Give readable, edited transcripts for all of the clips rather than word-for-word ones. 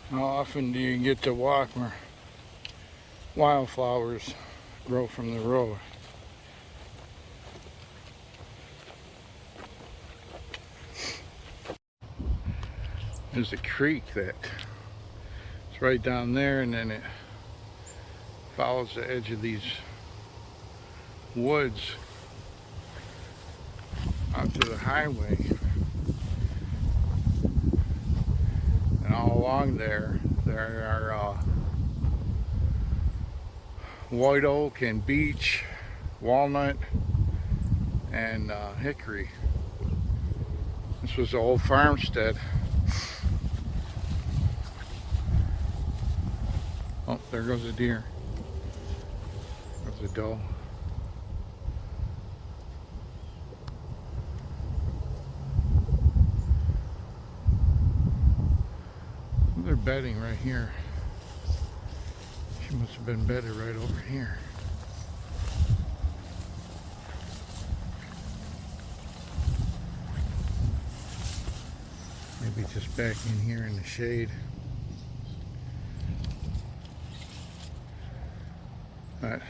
How often do you get to walk where wildflowers grow from the road? There's a creek that's right down there, and then it follows the edge of these woods out to the highway. And all along there are white oak and beech, walnut, and hickory. This was the old farmstead. Oh, there goes a deer. There's a doe. They're bedding right here. She must have been bedded right over here. Maybe just back in here in the shade. But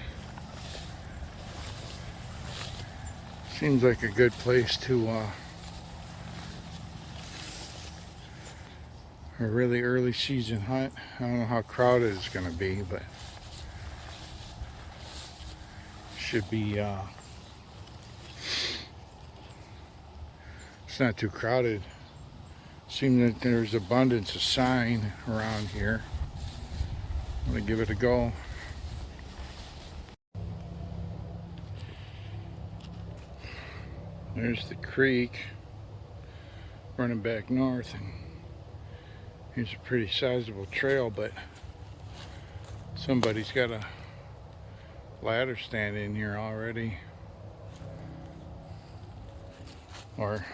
seems like a good place to a really early season hunt. I don't know how crowded it's going to be, but should be it's not too crowded. Seems that there's abundance of sign around here. I'm going to give it a go. There's the creek running back north, and here's a pretty sizable trail, but somebody's got a ladder stand in here already, or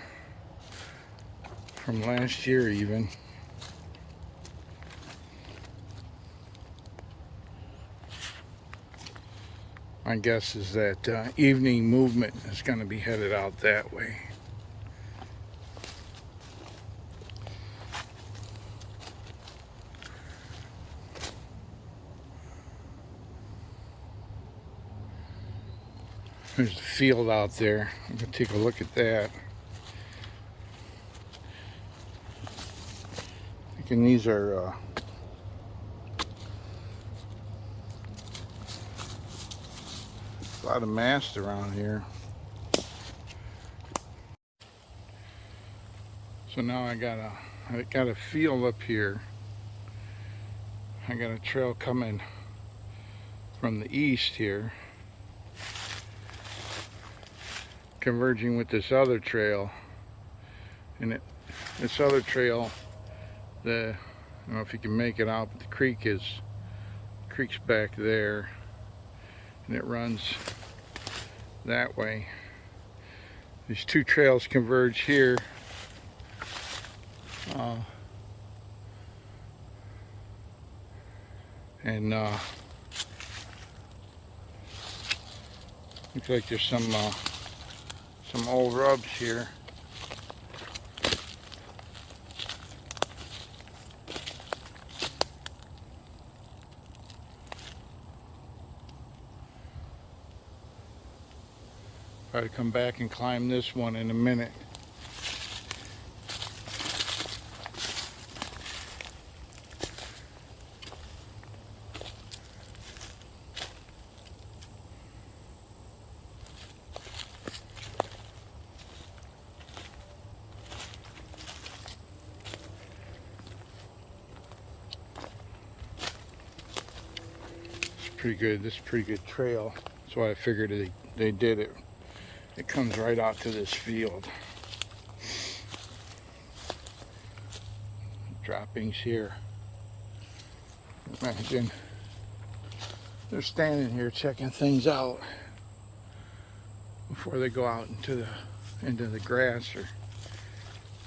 from last year even. My guess is that evening movement is going to be headed out that way. There's the field out there. I'm going to take a look at that. Thinking these are a lot of mast around here. So now I got a field up here. I got a trail coming from the east here, converging with this other trail. And this other trail, I don't know if you can make it out, but the creek's back there, and it runs that way. These two trails converge here. And looks like there's some old rubs here. Probably come back and climb this one in a minute. Pretty good. This is a pretty good trail. That's why I figured they did it. It comes right out to this field. Droppings here. Imagine they're standing here checking things out before they go out into the grass, or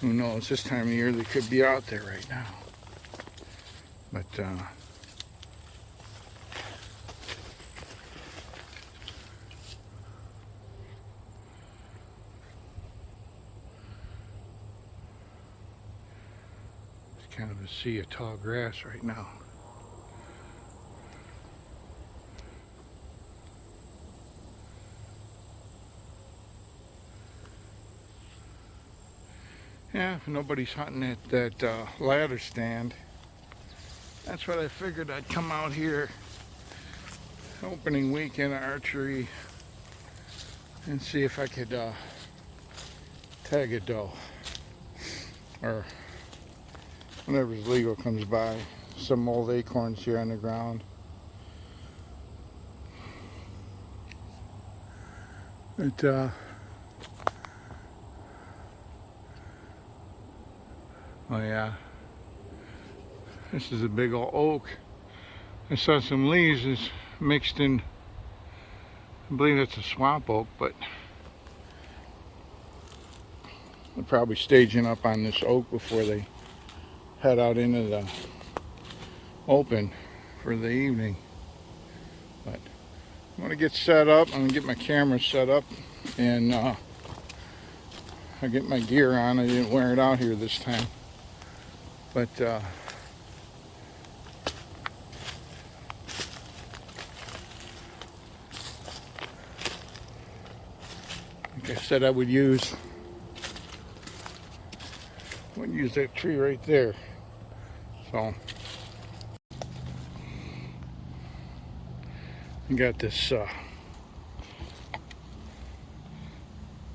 who knows, this time of year they could be out there right now. But kind of a sea of tall grass right now. Yeah, if nobody's hunting at that ladder stand, that's what I figured I'd come out here opening weekend archery and see if I could tag a doe or whenever's legal comes by. Some old acorns here on the ground. But oh yeah, this is a big old oak. I saw some leaves is mixed in, I believe it's a swamp oak, but they're probably staging up on this oak before they head out into the open for the evening. But I'm gonna get set up. I'm gonna get my camera set up, and I get my gear on. I didn't wear it out here this time, but like I said, I would use that tree right there. So you got this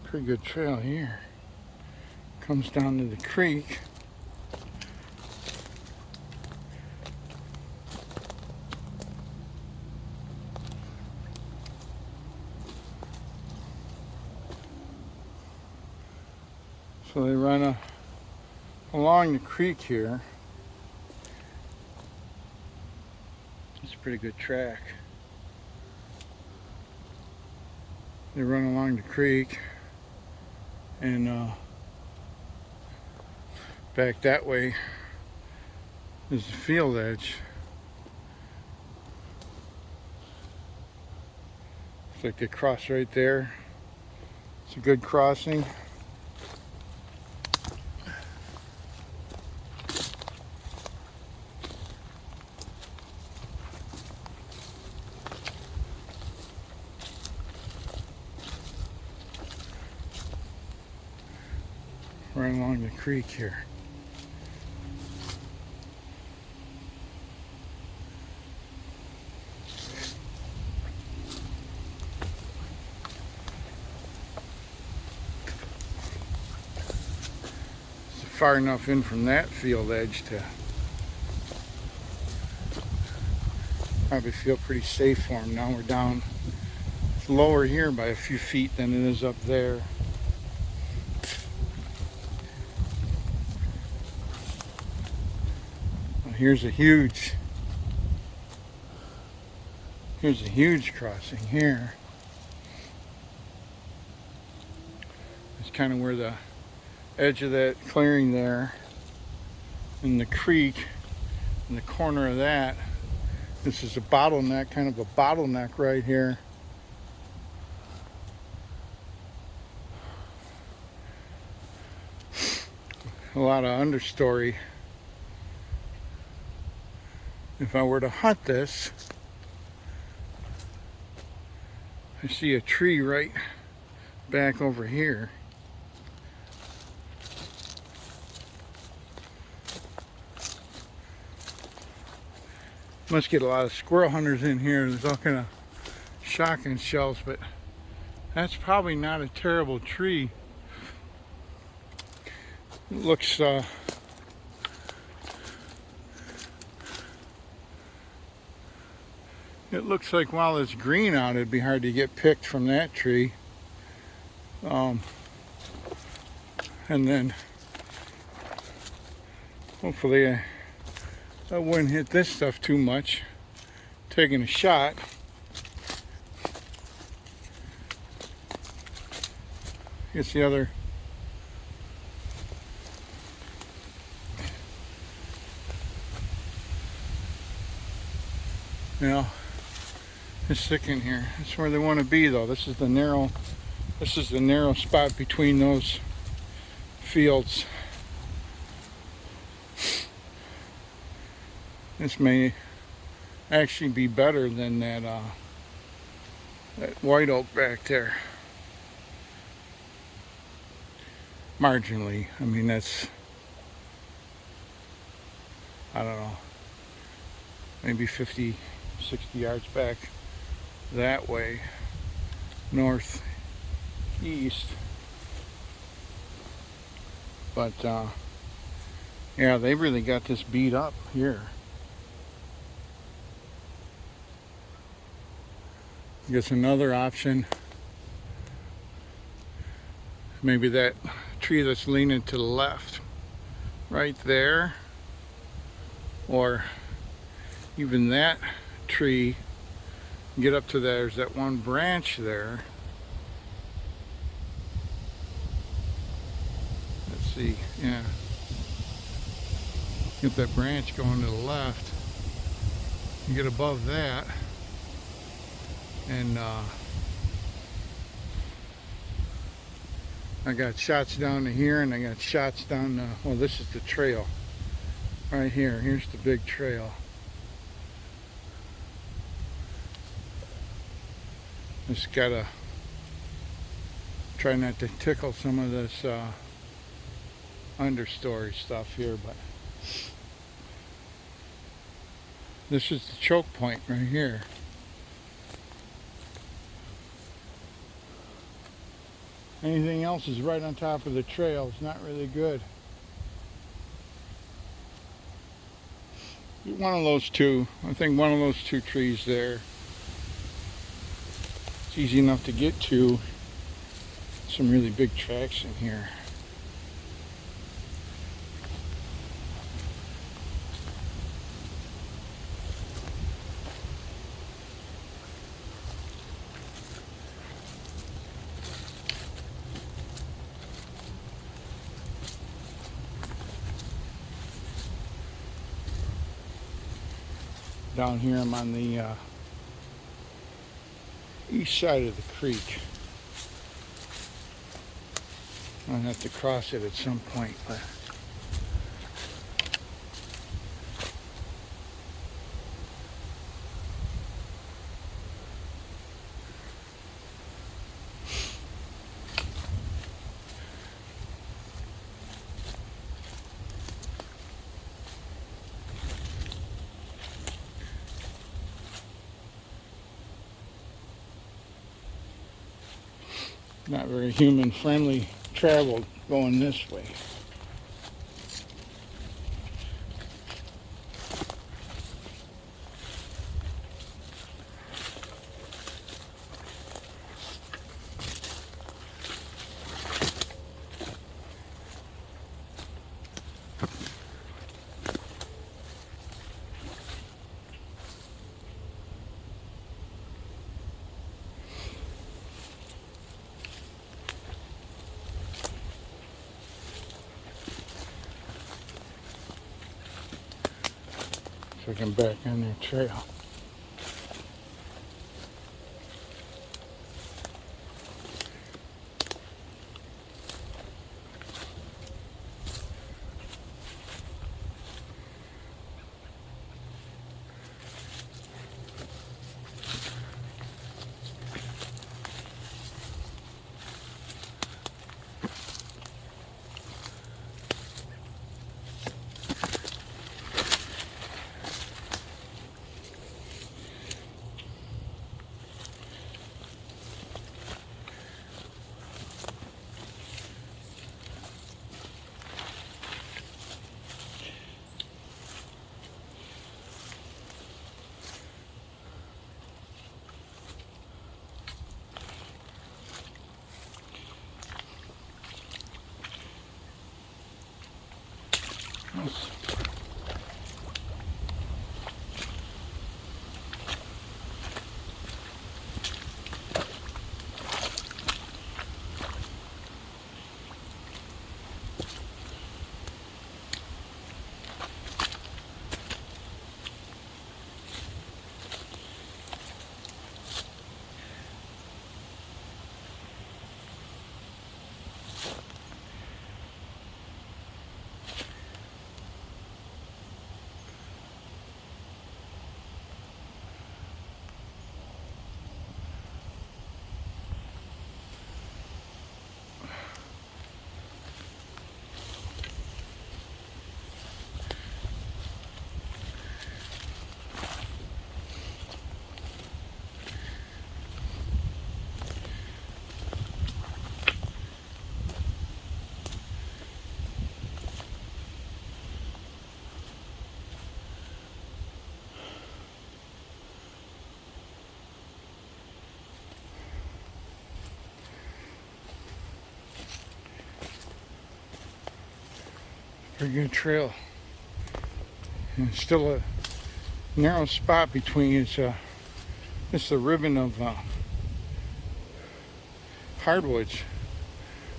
pretty good trail here. Comes down to the creek. So they run along the creek here. It's a pretty good track. They run along the creek and back that way is the field edge. It's like they cross right there. It's a good crossing. Right along the creek here. It's far enough in from that field edge to probably feel pretty safe for them. Now we're down, it's lower here by a few feet than it is up there. Here's a huge crossing here. It's kind of where the edge of that clearing there in the creek, in the corner of that. This is a bottleneck, kind of a bottleneck right here. A lot of understory. If I were to hunt this, I see a tree right back over here. Must get a lot of squirrel hunters in here. There's all kind of shotgun shells, but that's probably not a terrible tree. It looks it looks like while it's green out, it'd be hard to get picked from that tree. And then hopefully I wouldn't hit this stuff too much. Taking a shot. Here's the other. Now, it's thick in here. That's where they want to be, though. This is the narrow spot between those fields. This may actually be better than that white oak back there. Marginally. I mean, that's, I don't know, maybe 50, 60 yards back that way, northeast. But yeah, they really got this beat up here. I guess another option, maybe that tree that's leaning to the left right there, or even that tree, get up to there's that one branch there. Let's see, yeah, get that branch going to the left, you get above that, and I got shots down to here, and I got shots down to, well, this is the trail right here. Here's the big trail. Just gotta try not to tickle some of this understory stuff here, but this is the choke point right here. Anything else is right on top of the trail. It's not really good. One of those two, I think one of those two trees there. It's easy enough to get to. Some really big tracks in here. Down here I'm on the east side of the creek. I'll have to cross it at some point, but not very human friendly travel going this way. So I can back on their trail. Pretty good trail. And it's still a narrow spot between it's a ribbon of hardwoods.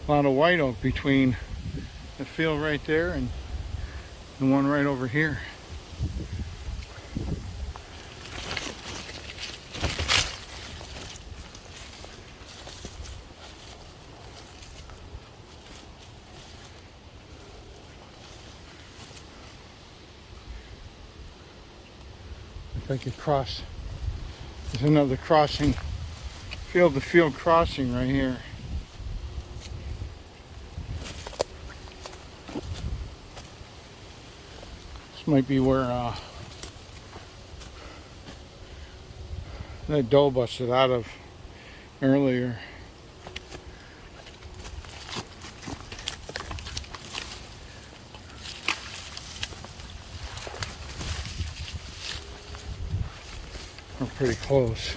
A lot of white oak between the field right there and the one right over here. If I could cross, there's another crossing, field to field crossing right here. This might be where that doe busted out of earlier. We're pretty close.